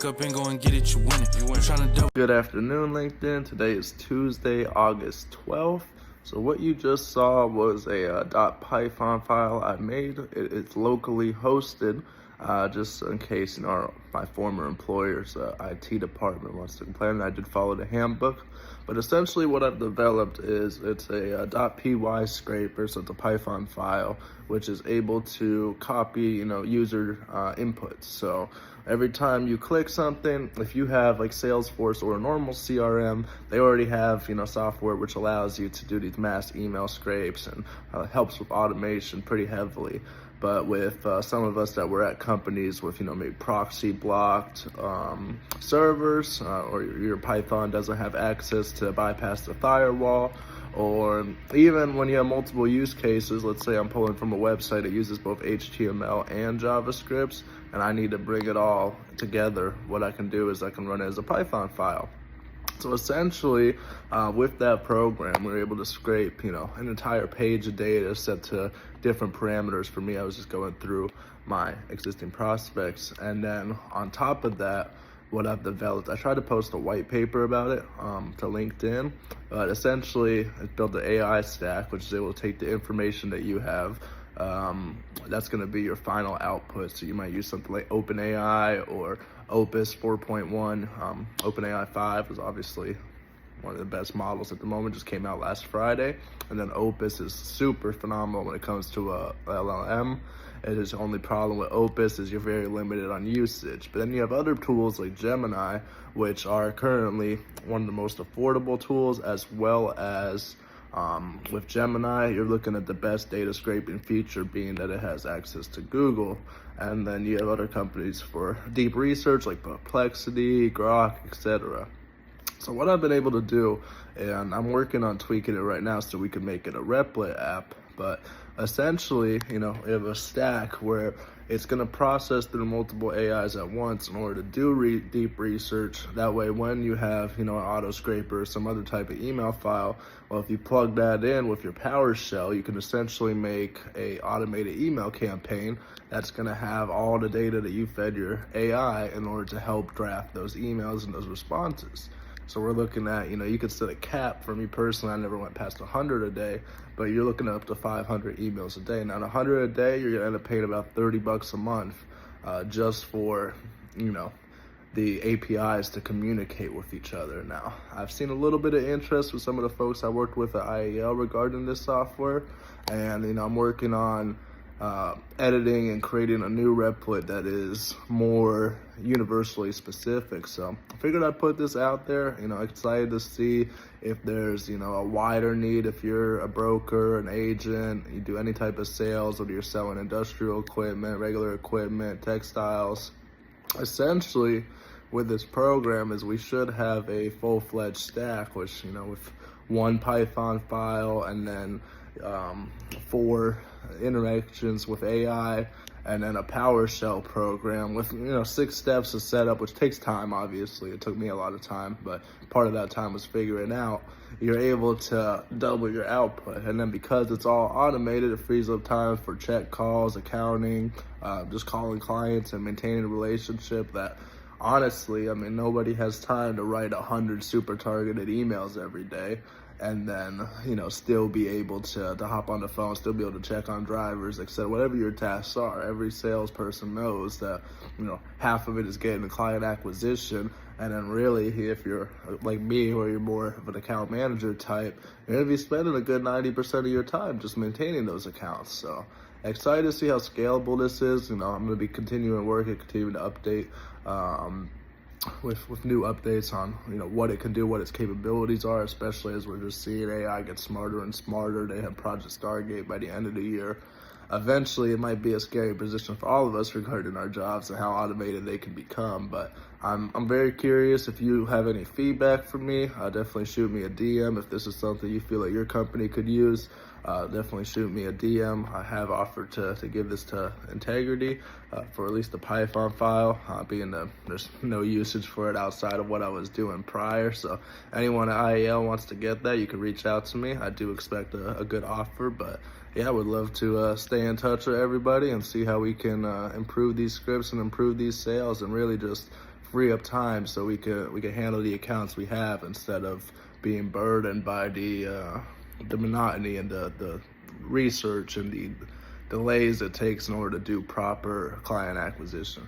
up and go and get it, you winning. You trying to double. Good afternoon, LinkedIn. Today is Tuesday, August 12th. So what you just saw was a .python file I made. It's locally hosted, just in case my former employer's IT department wants to complain. I did follow the handbook, but essentially what I've developed is it's a .py scraper, so it's a Python file which is able to copy user inputs. So every time you click something, if you have like Salesforce or a normal CRM, they already have software which allows you to do these mass email scrapes and helps with automation pretty heavily. But with some of us that were at companies with maybe proxy blocked servers, or your Python doesn't have access to bypass the firewall, or even when you have multiple use cases, let's say I'm pulling from a website that uses both HTML and JavaScript, and I need to bring it all together, what I can do is I can run it as a Python file. So essentially, with that program, we were able to scrape, an entire page of data set to different parameters. For me, I was just going through my existing prospects. And then on top of that, what I've developed, I tried to post a white paper about it to LinkedIn, but essentially I built an AI stack, which is able to take the information that you have. That's going to be your final output. So you might use something like OpenAI or Opus 4.1. OpenAI 5 is obviously one of the best models at the moment, just came out last Friday. And then Opus is super phenomenal when it comes to LLM. His only problem with Opus is you're very limited on usage. But then you have other tools like Gemini, which are currently one of the most affordable tools, as well as with Gemini, you're looking at the best data scraping feature being that it has access to Google. And then you have other companies for deep research like Perplexity, Grok, etc. So what I've been able to do, and I'm working on tweaking it right now so we can make it a Replit app, but essentially, we have a stack where it's going to process through multiple AIs at once in order to do deep research. That way, when you have, an auto scraper or some other type of email file, well, if you plug that in with your PowerShell, you can essentially make a automated email campaign that's going to have all the data that you fed your AI in order to help draft those emails and those responses. So we're looking at, you could set a cap. For me personally, I never went past 100 a day, but you're looking at up to 500 emails a day. Now, 100 a day, you're gonna end up paying about $30 a month just for, the APIs to communicate with each other. Now, I've seen a little bit of interest with some of the folks I worked with at IEL regarding this software, and I'm working on editing and creating a new Replit that is more universally specific. So I figured I'd put this out there, excited to see if there's, a wider need. If you're a broker, an agent, you do any type of sales, whether you're selling industrial equipment, regular equipment, textiles. Essentially, with this program is we should have a full-fledged stack, which, with one Python file and then 4 interactions with AI, and then a PowerShell program with 6 steps to set up, which takes time. Obviously, it took me a lot of time, but part of that time was figuring out. You're able to double your output, and then because it's all automated, it frees up time for check calls, accounting, just calling clients and maintaining a relationship that honestly, nobody has time to write 100 super targeted emails every day and then, still be able to hop on the phone, still be able to check on drivers, etc. Whatever your tasks are, every salesperson knows that, half of it is getting the client acquisition. And then really, if you're like me, or you're more of an account manager type, you're gonna be spending a good 90% of your time just maintaining those accounts. So excited to see how scalable this is. I'm gonna be continuing working, continuing to update with new updates on what it can do, what its capabilities are, especially as we're just seeing AI get smarter and smarter. They have Project Stargate by the end of the year. Eventually, it might be a scary position for all of us regarding our jobs and how automated they can become. But I'm very curious. If you have any feedback for me, definitely shoot me a DM. If this is something you feel like your company could use, definitely shoot me a DM. I have offered to give this to Integrity for at least the Python file, being that there's no usage for it outside of what I was doing prior. So anyone at IEL wants to get that, you can reach out to me. I do expect a good offer, but yeah, I would love to stay in touch with everybody and see how we can improve these scripts and improve these sales and really just free up time so we could handle the accounts we have instead of being burdened by the monotony and the research and the delays it takes in order to do proper client acquisition.